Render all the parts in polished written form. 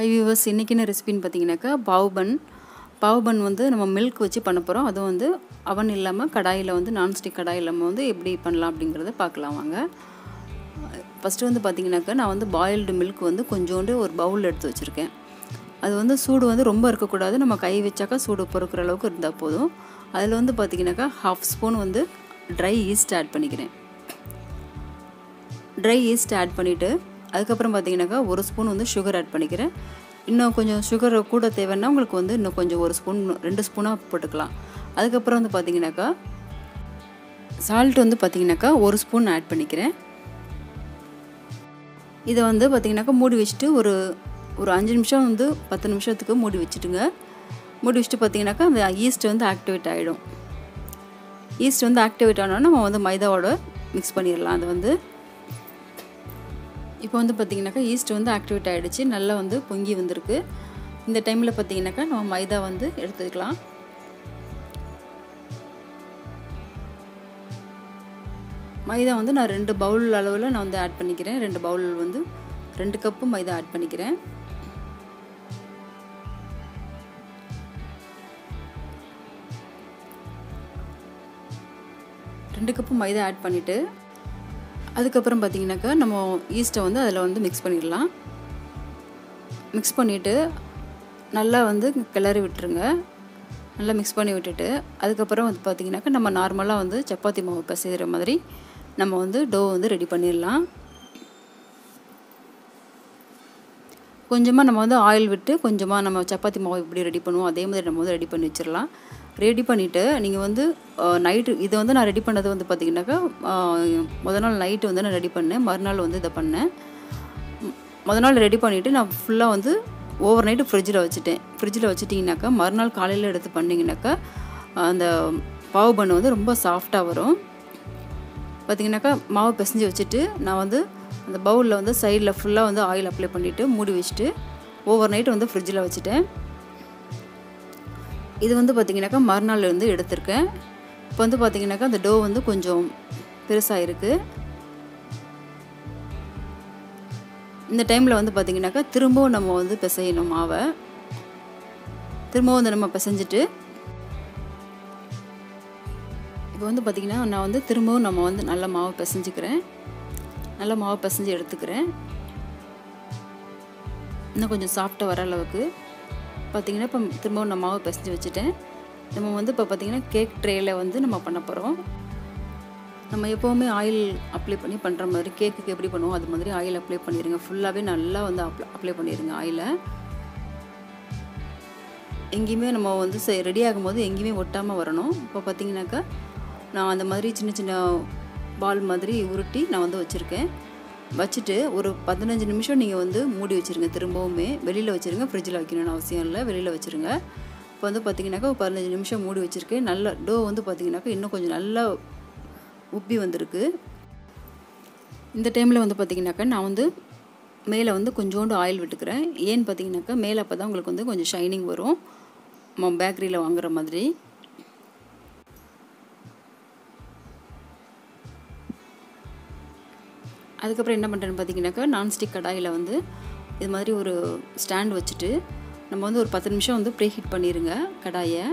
High viewers, இன்றைக்கின ரெசிபின்னு பார்த்தீங்கன்னாக்கா பாவ் பன் வந்து நம்ம மில்க் வச்சு பண்ண போகிறோம். அதுவும் வந்து அவன் இல்லாமல் கடாயில் வந்து நான்ஸ்டிக் கடாயில் நம்ம வந்து எப்படி பண்ணலாம் அப்படிங்கிறத பார்க்கலாம் வாங்க. ஃபஸ்ட்டு வந்து பார்த்திங்கனாக்கா நான் வந்து பாயில்டு மில்க் வந்து கொஞ்சோண்டு ஒரு பவுல் எடுத்து வச்சுருக்கேன். அது வந்து சூடு வந்து ரொம்ப இருக்கக்கூடாது, நம்ம கை வச்சாக்கா சூடு பொறுக்கிற அளவுக்கு இருந்தால் போதும். அதில் வந்து பார்த்திங்கனாக்கா 1/2 ஸ்பூன் வந்து ட்ரை ஈஸ்ட் ஆட் பண்ணிக்கிறேன். ட்ரை ஈஸ்ட் ஆட் பண்ணிவிட்டு அதுக்கப்புறம் பார்த்திங்கனாக்கா 1 ஸ்பூன் வந்து சுகர் ஆட் பண்ணிக்கிறேன். இன்னும் கொஞ்சம் சுகர் கூட தேவைன்னா உங்களுக்கு வந்து இன்னும் கொஞ்சம் 1 ஸ்பூன் 2 ஸ்பூனாக போட்டுக்கலாம். அதுக்கப்புறம் வந்து பார்த்திங்கனாக்கா சால்ட் வந்து பார்த்திங்கனாக்கா 1 ஸ்பூன் ஆட் பண்ணிக்கிறேன். இதை வந்து பார்த்திங்கனாக்கா மூடி வச்சுட்டு ஒரு 5 நிமிஷம் வந்து 10 நிமிஷத்துக்கு மூடி வச்சுட்டுங்க. மூடி வச்சுட்டு பார்த்திங்கனாக்கா அந்த ஈஸ்ட் வந்து ஆக்டிவேட் ஆகிடும். ஈஸ்ட் வந்து ஆக்டிவேட் ஆனோன்னா நம்ம வந்து மைதாவோட மிக்ஸ் பண்ணிடலாம். அது வந்து இப்போ வந்து பார்த்திங்கனாக்கா ஈஸ்ட் வந்து ஆக்டிவேட் ஆகிடுச்சு, நல்லா வந்து பொங்கி வந்திருக்கு. இந்த டைமில் பார்த்திங்கனாக்கா நம்ம மைதா வந்து எடுத்துக்கலாம். மைதா வந்து நான் 2 பவுல் அளவில் நான் வந்து ஆட் பண்ணிக்கிறேன். 2 பவுல் வந்து 2 கப்பு மைதா ஆட் பண்ணிக்கிறேன். ரெண்டு கப்பு மைதா ஆட் பண்ணிவிட்டு அதுக்கப்புறம் பார்த்திங்கனாக்கா நம்ம ஈஸ்ட்டை வந்து அதில் வந்து மிக்ஸ் பண்ணிடலாம். மிக்ஸ் பண்ணிவிட்டு நல்லா வந்து கிளறி விட்டுருங்க. நல்லா மிக்ஸ் பண்ணி விட்டுட்டு அதுக்கப்புறம் வந்து பார்த்திங்கனாக்கா நம்ம நார்மலாக வந்து சப்பாத்தி மாவு பிசைகிற மாதிரி நம்ம வந்து டோ வந்து ரெடி பண்ணிடலாம். கொஞ்சமாக நம்ம வந்து ஆயில் விட்டு கொஞ்சமாக நம்ம சப்பாத்தி மாவு எப்படி ரெடி பண்ணுவோம் அதே மாதிரி நம்ம வந்து ரெடி பண்ணி வச்சிடலாம். ரெடி பண்ணிவிட்டு நீங்கள் வந்து நைட்டு இதை வந்து நான் ரெடி பண்ணது வந்து பார்த்திங்கனாக்கா முதல் நாள் நைட்டு வந்து நான் ரெடி பண்ணேன். மறுநாள் வந்து இதை பண்ணேன். முதல் நாள் ரெடி பண்ணிவிட்டு நான் ஃபுல்லாக வந்து ஓவர் நைட்டு ஃப்ரிட்ஜில் வச்சுட்டேன். ஃப்ரிட்ஜில் வச்சுட்டிங்கனாக்கா மறுநாள் காலையில் எடுத்து பண்ணிங்கனாக்கா அந்த பாவ் பன் வந்து ரொம்ப சாஃப்டாக வரும். பார்த்திங்கனாக்கா மாவு பிசைஞ்சு வச்சுட்டு நான் வந்து அந்த பவுலில் வந்து சைடில் ஃபுல்லாக வந்து ஆயில் அப்ளை பண்ணிவிட்டு மூடி வச்சுட்டு ஓவர் நைட்டு வந்து ஃப்ரிட்ஜில் வச்சுட்டேன். இது வந்து பார்த்திங்கனாக்கா மறுநாள் வந்து எடுத்திருக்கேன். இப்போ வந்து பார்த்திங்கனாக்கா அந்த டோ வந்து கொஞ்சம் பெருசாக இருக்குது. இந்த டைமில் வந்து பார்த்திங்கனாக்கா திரும்பவும் நம்ம வந்து பிசையணும் மாவை. திரும்பவும் வந்து நம்ம பிசைஞ்சிட்டு இப்போ வந்து பார்த்திங்கன்னா நான் வந்து திரும்பவும் நம்ம வந்து நல்ல மாவு பிசைஞ்சிக்கிறேன். நல்ல மாவு பிசைஞ்சு எடுத்துக்கிறேன். இன்னும் கொஞ்சம் சாஃப்டாக வர அளவுக்கு பார்த்திங்கன்னா இப்போ திரும்பவும் நான் மாவு பிசைஞ்சு வச்சுட்டேன். நம்ம வந்து இப்போ பார்த்திங்கன்னா கேக் ட்ரேயில் வந்து நம்ம பண்ண போகிறோம். நம்ம எப்போவுமே ஆயில் அப்ளை பண்ணி பண்ணுற மாதிரி கேக்குக்கு எப்படி பண்ணுவோம் அது மாதிரி ஆயில் அப்ளை பண்ணிடுங்க. ஃபுல்லாகவே நல்லா வந்து அப்ளை பண்ணிடுங்க ஆயிலை. எங்கேயுமே நம்ம வந்து ரெடி ஆகும்போது எங்கேயுமே ஒட்டாமல் வரணும். இப்போ பார்த்திங்கனாக்கா நான் அந்த மாதிரி சின்ன சின்ன பால் மாதிரி உருட்டி நான் வந்து வச்சுருக்கேன். வச்சுட்டு ஒரு 15 நிமிஷம் நீங்கள் வந்து மூடி வச்சுருங்க. திரும்பவுமே வெளியில் வச்சுருங்க, ஃப்ரிட்ஜில் வைக்கணும்னு அவசியம் இல்லை, வெளியில் வச்சுருங்க. இப்போ வந்து பார்த்திங்கனாக்கா ஒரு 15 நிமிஷம் மூடி வச்சுருக்கேன். நல்லா டோ வந்து பார்த்திங்கனாக்கா இன்னும் கொஞ்சம் நல்லா உப்பி வந்திருக்கு. இந்த டைமில் வந்து பார்த்திங்கனாக்கா நான் வந்து மேலே வந்து கொஞ்சோண்டு ஆயில் விட்டுக்கிறேன். ஏன்னு பார்த்திங்கனாக்கா மேலே அப்போ தான் உங்களுக்கு வந்து கொஞ்சம் ஷைனிங் வரும், நம்ம பேக்கரியில் வாங்குகிற மாதிரி. அதுக்கப்புறம் என்ன பண்ணுறேன்னு பார்த்திங்கனாக்கா நான்ஸ்டிக் கடாயில் வந்து இது மாதிரி ஒரு ஸ்டாண்ட் வச்சுட்டு நம்ம வந்து ஒரு 10 நிமிஷம் வந்து ப்ரீ ஹீட் பண்ணிடுங்க கடாயை.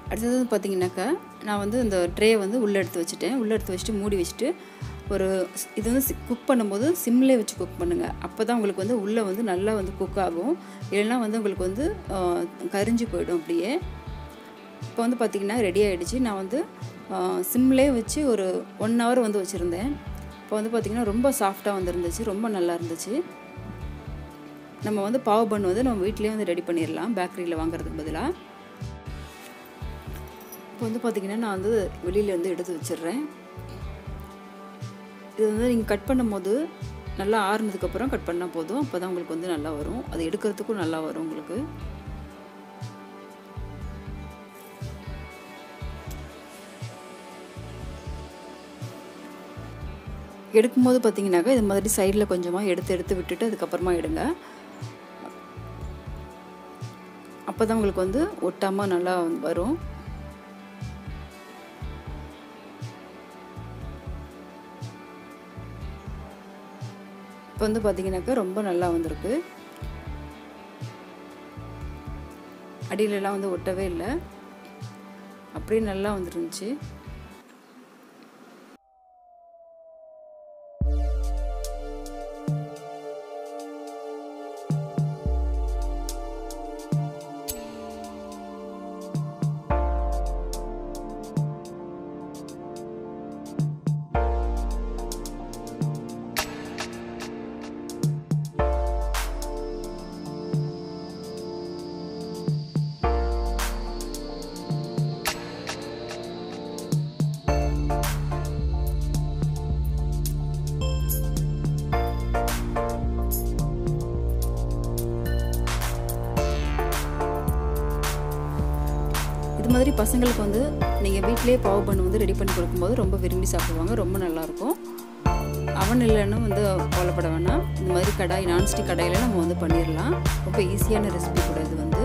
அடுத்தது வந்து பார்த்திங்கனாக்கா நான் வந்து இந்த ட்ரே வந்து உள்ளே எடுத்து வச்சுட்டேன். உள்ளே எடுத்து வச்சுட்டு மூடி வச்சுட்டு இது வந்து குக் பண்ணும்போது சிம்லே வச்சு குக் பண்ணுங்கள். அப்போ தான் உங்களுக்கு வந்து உள்ளே வந்து நல்லா வந்து குக் ஆகும். இல்லைன்னா வந்து உங்களுக்கு வந்து கரிஞ்சு போயிடும் அப்படியே. இப்போ வந்து பார்த்திங்கன்னா ரெடி ஆகிடுச்சு. நான் வந்து சிம்லே வச்சு ஒரு 1 ஹவர் வந்து வச்சுருந்தேன். இப்போ வந்து பார்த்திங்கன்னா ரொம்ப சாஃப்டாக வந்துருந்துச்சு, ரொம்ப நல்லா இருந்துச்சு. நம்ம வந்து பாவ் பன் வந்து நம்ம வீட்டிலே வந்து ரெடி பண்ணிடலாம் பேக்கரியில் வாங்குறதுக்கு பதிலாக. இப்போ வந்து பார்த்திங்கன்னா நான் வந்து வெளியில் வந்து எடுத்து வச்சிடுறேன். இது வந்து நீங்கள் கட் பண்ணும்போது நல்லா ஆறுனதுக்கப்புறம் கட் பண்ணால் போதும். அப்போ தான் உங்களுக்கு வந்து நல்லா வரும், அது எடுக்கிறதுக்கும் நல்லா வரும் உங்களுக்கு. எடுக்கும்போது பார்த்திங்கனாக்கா இது மாதிரி சைடில் கொஞ்சமாக எடுத்து விட்டுட்டு அதுக்கப்புறமா எடுங்க. அப்போ தான் உங்களுக்கு வந்து ஒட்டாமல் நல்லா வரும். இப்போ வந்து பார்த்திங்கனாக்கா ரொம்ப நல்லா வந்திருக்கு. அடியிலலாம் வந்து ஒட்டவே இல்லை, அப்படியே நல்லா வந்துருந்துச்சு. இது மாதிரி பசங்களுக்கு வந்து நீங்கள் வீட்டிலே பாவு பண்ணு வந்து ரெடி பண்ணி கொடுக்கும்போது ரொம்ப விரும்பி சாப்பிடுவாங்க, ரொம்ப நல்லாயிருக்கும். அவன் இல்லைன்னு வந்து கவலைப்பட வேணாம். இந்த மாதிரி கடாய், நான்ஸ்டிக் கடாயில் நம்ம வந்து பண்ணிடலாம். ரொம்ப ஈஸியான ரெசிபி கூட இது வந்து.